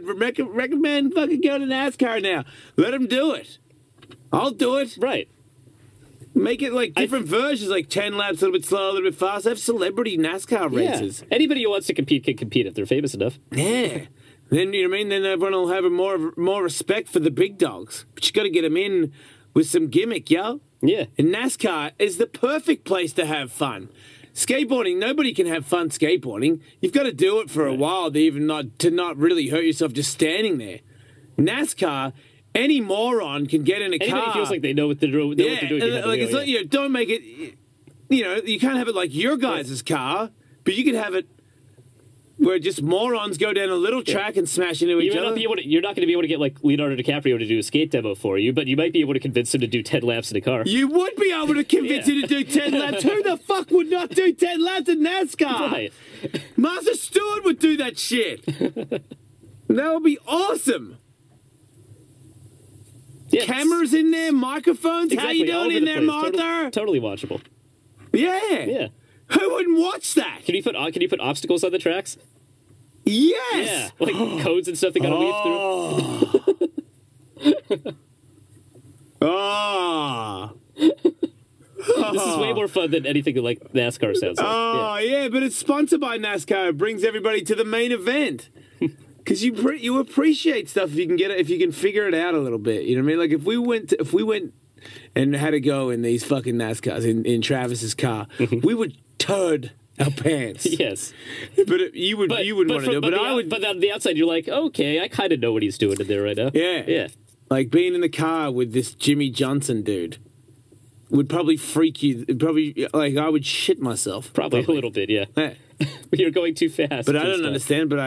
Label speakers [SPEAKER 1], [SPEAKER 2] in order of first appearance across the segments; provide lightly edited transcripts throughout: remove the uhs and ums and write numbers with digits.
[SPEAKER 1] Recommend fucking go to NASCAR now. Let them do it. I'll do it.
[SPEAKER 2] Right.
[SPEAKER 1] Make it like different versions, like 10 laps, a little bit slower, a little bit faster. Have celebrity NASCAR races.
[SPEAKER 2] Yeah. Anybody who wants to compete can compete if they're famous enough.
[SPEAKER 1] Yeah. Then, you know what I mean? Then everyone will have more respect for the big dogs. But you got to get them in with some gimmick, yo.
[SPEAKER 2] Yeah.
[SPEAKER 1] And NASCAR is the perfect place to have fun. Skateboarding, nobody can have fun skateboarding. You've got to do it for a while to not really hurt yourself just standing there. NASCAR, any moron can get in a car.
[SPEAKER 2] Anybody feels like they know what they're doing.
[SPEAKER 1] Don't make it. You know, you can't have it like your guys' car, but you could have it where just morons go down a little track and smash into each other.
[SPEAKER 2] You're not going to be able to get like Leonardo DiCaprio to do a skate demo for you, but you might be able to convince him to do 10 laps in a car.
[SPEAKER 1] You would be able to convince him to do 10 laps. Who the fuck would not do 10 laps in NASCAR?
[SPEAKER 2] Right.
[SPEAKER 1] Martha Stewart would do that shit. That would be awesome. Yeah, cameras in there, microphones.
[SPEAKER 2] Exactly,
[SPEAKER 1] how you doing in there, Martha?
[SPEAKER 2] Totally watchable.
[SPEAKER 1] Yeah.
[SPEAKER 2] Yeah.
[SPEAKER 1] Who wouldn't watch that?
[SPEAKER 2] Can you put obstacles on the tracks?
[SPEAKER 1] Yes.
[SPEAKER 2] Yeah, like codes and stuff they got to weave through. This is way more fun than anything like NASCAR sounds like.
[SPEAKER 1] Yeah, but it's sponsored by NASCAR. It brings everybody to the main event. Because you appreciate stuff if you can get it, if you can figure it out a little bit. You know what I mean? Like if we went and had to go in these fucking NASCARs in Travis's car, we would turd our pants.
[SPEAKER 2] Yes,
[SPEAKER 1] but you wouldn't want to do it. But I would.
[SPEAKER 2] But on the outside, you're like, okay, I kind of know what he's doing in there right now.
[SPEAKER 1] Yeah,
[SPEAKER 2] yeah.
[SPEAKER 1] Like being in the car with this Jimmy Johnson dude would probably freak you. Probably like I would shit myself.
[SPEAKER 2] Probably a little bit, yeah. You're going too fast.
[SPEAKER 1] But I don't understand. But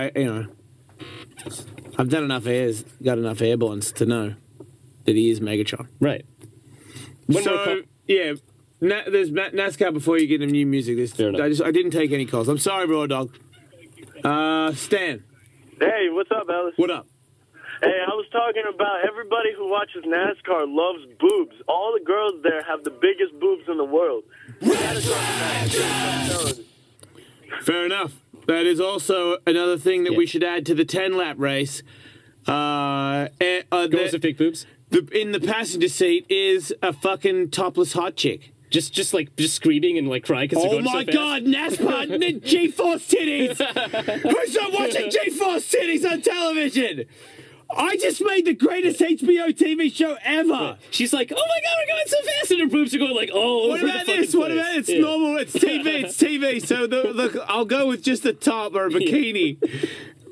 [SPEAKER 1] I've done enough got enough airbornes to know that he is Megatron.
[SPEAKER 2] Right.
[SPEAKER 1] There's NASCAR before you get into new music. I didn't take any calls. I'm sorry, Raw Dog. Stan.
[SPEAKER 3] Hey, what's up, Ellis?
[SPEAKER 1] What up?
[SPEAKER 3] Hey, I was talking about everybody who watches NASCAR loves boobs. All the girls there have the biggest boobs in the world.
[SPEAKER 1] Fair enough. That is also another thing that we should add to the 10-lap race.
[SPEAKER 2] Girls with big boobs?
[SPEAKER 1] In the passenger seat is a fucking topless hot chick.
[SPEAKER 2] Just screaming and like crying because they're going so fast.
[SPEAKER 1] Oh my god, NASCAR G-Force titties! Who's not watching G-Force titties on television? I just made the greatest HBO TV show ever.
[SPEAKER 2] She's like, oh my god, we're going so fast, and her boobs are going like, oh.
[SPEAKER 1] What about this? What about it's normal? It's TV. It's TV. So I'll go with just a top or a bikini.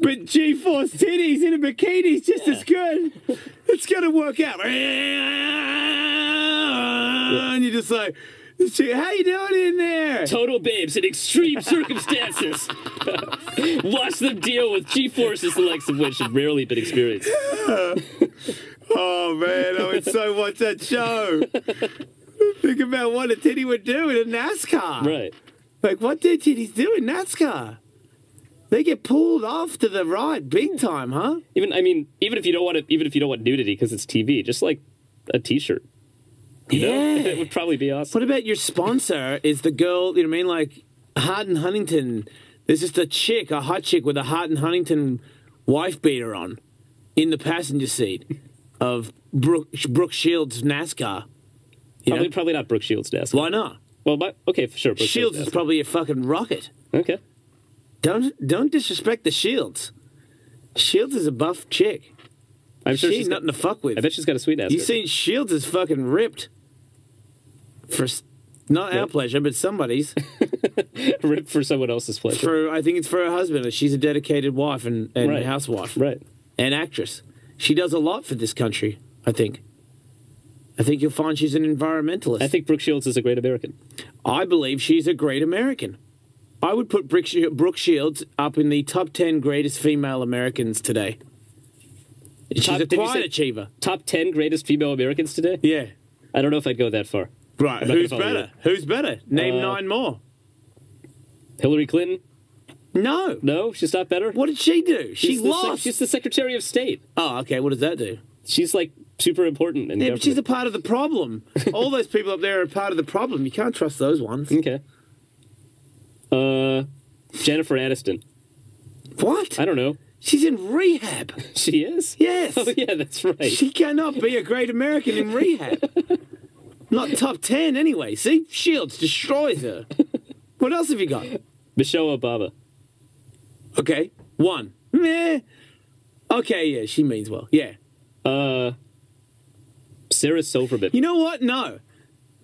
[SPEAKER 1] But G-Force titties in a bikini is just as good. It's gonna work out. And you're just like, how you doing in there?
[SPEAKER 2] Total babes in extreme circumstances. Watch them deal with G-forces, the likes of which have rarely been experienced.
[SPEAKER 1] Oh man, I would so watch that show. Think about what a titty would do in a NASCAR.
[SPEAKER 2] Right.
[SPEAKER 1] Like, what do titties do in NASCAR? They get pulled off to the right big time, huh?
[SPEAKER 2] Even if you don't want nudity because it's TV, just like a T-shirt. You know? It would probably be awesome.
[SPEAKER 1] What about your sponsor is the girl, you know what I mean? Like, Hart and Huntington. There's just a hot chick with a Hart and Huntington wife beater on in the passenger seat of Brooke Shields' NASCAR.
[SPEAKER 2] Probably not Brooke Shields' NASCAR.
[SPEAKER 1] Why not?
[SPEAKER 2] Well, okay, for sure. Brooke
[SPEAKER 1] Shields is probably a fucking rocket.
[SPEAKER 2] Okay.
[SPEAKER 1] Don't disrespect the Shields. Shields is a buff chick.
[SPEAKER 2] I'm sure
[SPEAKER 1] she's nothing to fuck with.
[SPEAKER 2] I bet she's got a sweet ass.
[SPEAKER 1] You seen Shields is fucking ripped. For not our pleasure, but somebody's.
[SPEAKER 2] Ripped for someone else's pleasure.
[SPEAKER 1] I think it's for her husband. She's a dedicated wife and housewife.
[SPEAKER 2] Right.
[SPEAKER 1] And actress. She does a lot for this country, I think. I think you'll find she's an environmentalist.
[SPEAKER 2] I think Brooke Shields is a great American.
[SPEAKER 1] I believe she's a great American. I would put Brooke Shields up in the top 10 greatest female Americans today. She's a quiet achiever.
[SPEAKER 2] Top 10 greatest female Americans today?
[SPEAKER 1] Yeah.
[SPEAKER 2] I don't know if I'd go that far.
[SPEAKER 1] Right. Who's better? Who's better? Name 9 more.
[SPEAKER 2] Hillary Clinton?
[SPEAKER 1] No.
[SPEAKER 2] No? She's not better?
[SPEAKER 1] What did she do? She lost.
[SPEAKER 2] She's the Secretary of State.
[SPEAKER 1] Oh, okay. What does that do?
[SPEAKER 2] She's like super important in
[SPEAKER 1] but she's a part of the problem. All those people up there are a part of the problem. You can't trust those ones.
[SPEAKER 2] Okay. Jennifer Aniston.
[SPEAKER 1] What?
[SPEAKER 2] I don't know.
[SPEAKER 1] She's in rehab.
[SPEAKER 2] She is?
[SPEAKER 1] Yes.
[SPEAKER 2] Oh, yeah, that's right.
[SPEAKER 1] She cannot be a great American in rehab. Not top 10 anyway. See? Shields destroys her. What else have you got?
[SPEAKER 2] Michelle Obama.
[SPEAKER 1] Okay. 1. Meh. Okay, yeah, she means well. Yeah.
[SPEAKER 2] Sarah Silverman.
[SPEAKER 1] You know what? No.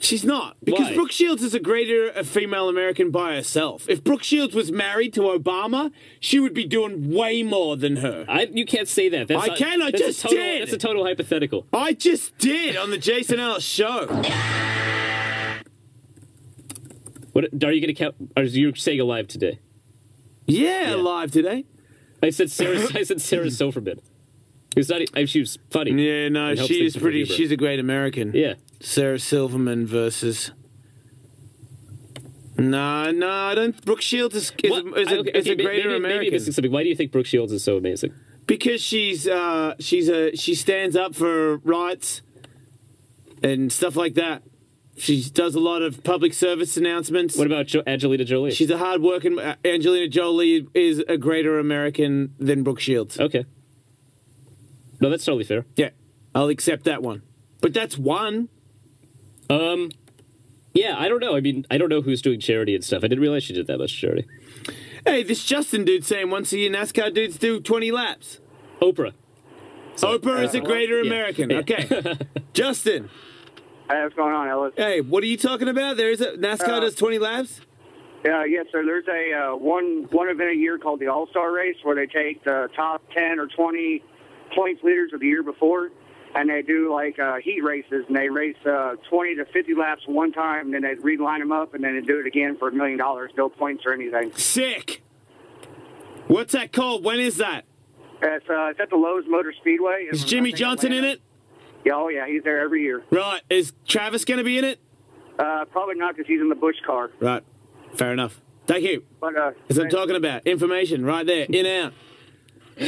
[SPEAKER 1] She's not. Because
[SPEAKER 2] Why?
[SPEAKER 1] Brooke Shields is a greater female American by herself. If Brooke Shields was married to Obama, she would be doing way more than her.
[SPEAKER 2] You can't say that.
[SPEAKER 1] I can, I just did.
[SPEAKER 2] That's a total hypothetical.
[SPEAKER 1] I just did on the Jason Ellis show.
[SPEAKER 2] What are you going to count? Are you saying alive today?
[SPEAKER 1] Yeah, live today.
[SPEAKER 2] I said Sarah Silverman. She was funny.
[SPEAKER 1] Yeah, no, she is pretty. She's a great American.
[SPEAKER 2] Yeah.
[SPEAKER 1] Sarah Silverman versus. No, I don't. Brooke Shields is a greater American.
[SPEAKER 2] Maybe missing something. Why do you think Brooke Shields is so amazing?
[SPEAKER 1] Because she stands up for rights and stuff like that. She does a lot of public service announcements.
[SPEAKER 2] What about Angelina Jolie?
[SPEAKER 1] She's a hard-working. Angelina Jolie is a greater American than Brooke Shields.
[SPEAKER 2] Okay. No, that's totally fair.
[SPEAKER 1] Yeah, I'll accept that one. But that's one.
[SPEAKER 2] Yeah, I don't know. I mean, I don't know who's doing charity and stuff. I didn't realize she did that much charity.
[SPEAKER 1] Hey, this Justin dude saying once a year NASCAR dudes do 20 laps.
[SPEAKER 2] Oprah.
[SPEAKER 1] Oprah is a greater American.
[SPEAKER 2] Yeah.
[SPEAKER 1] Okay. Justin.
[SPEAKER 3] Hey, what's going on, Ellis?
[SPEAKER 1] Hey, what are you talking about? NASCAR does 20 laps?
[SPEAKER 3] Yes, sir. There's a one event a year called the All-Star Race where they take the top 10 or 20 points leaders of the year before, and they do like heat races, and they race 20 to 50 laps one time, and then they reline them up, and then they do it again for $1 million, no points or anything.
[SPEAKER 1] Sick. What's that called? When is that?
[SPEAKER 3] It's at the Lowe's Motor Speedway.
[SPEAKER 1] Is Jimmy Johnson in it?
[SPEAKER 3] Yeah, oh, yeah, he's there every year.
[SPEAKER 1] Right. Is Travis going to be in it?
[SPEAKER 3] Probably not because he's in the Bush car.
[SPEAKER 1] Right. Fair enough. Thank you.
[SPEAKER 3] But
[SPEAKER 1] as I'm talking about, information right there, in out.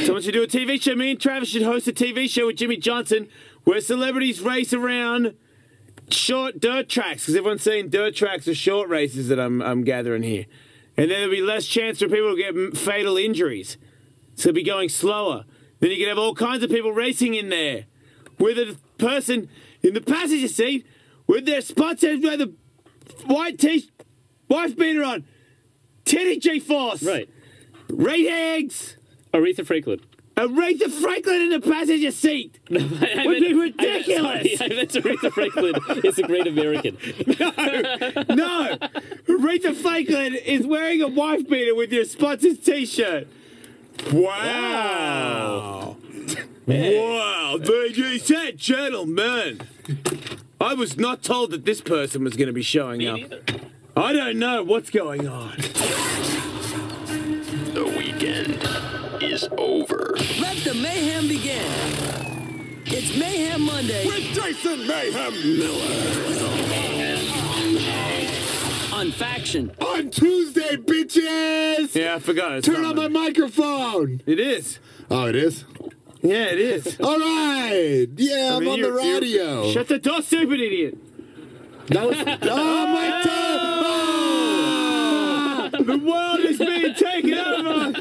[SPEAKER 1] Someone should do a TV show. Me and Travis should host a TV show with Jimmy Johnson where celebrities race around short dirt tracks, because everyone's saying dirt tracks are short races that I'm gathering here. And then there'll be less chance for people to get fatal injuries. So it'll be going slower. Then you can have all kinds of people racing in there with a person in the passenger seat with their spots with the white wife beater on. Teddy G-Force.
[SPEAKER 2] Right.
[SPEAKER 1] Ray Higgs.
[SPEAKER 2] Aretha Franklin.
[SPEAKER 1] Aretha Franklin in the passenger seat.
[SPEAKER 2] No,
[SPEAKER 1] would be ridiculous.
[SPEAKER 2] I meant Aretha Franklin is a great American.
[SPEAKER 1] No. Aretha Franklin is wearing a wife beater with your sponsored T-shirt. Wow. Wow. Ladies and gentlemen. I was not told that this person was going to be showing up.
[SPEAKER 2] Neither.
[SPEAKER 1] I don't know what's going on.
[SPEAKER 4] The weekend is over.
[SPEAKER 5] Let the mayhem begin. It's Mayhem Monday
[SPEAKER 1] With Jason Mayhem Miller.
[SPEAKER 5] on Faction.
[SPEAKER 6] On Tuesday, bitches!
[SPEAKER 1] Yeah, I forgot. It's
[SPEAKER 6] Turn
[SPEAKER 1] not
[SPEAKER 6] on my microphone!
[SPEAKER 1] It is.
[SPEAKER 6] Oh, it is?
[SPEAKER 1] Yeah, it is.
[SPEAKER 6] All right! Yeah, I'm on the radio.
[SPEAKER 1] Shut the door, stupid idiot.
[SPEAKER 6] That was... Oh, my tongue!
[SPEAKER 1] The world is being taken over.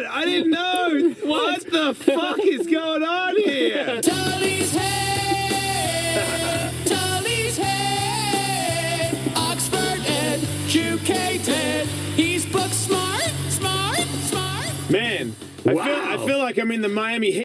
[SPEAKER 1] I didn't know. What the fuck is going on here?
[SPEAKER 5] Tully's head, Tully's head, Oxford educated. He's book smart.
[SPEAKER 1] Man, I feel like I'm in the Miami Heat.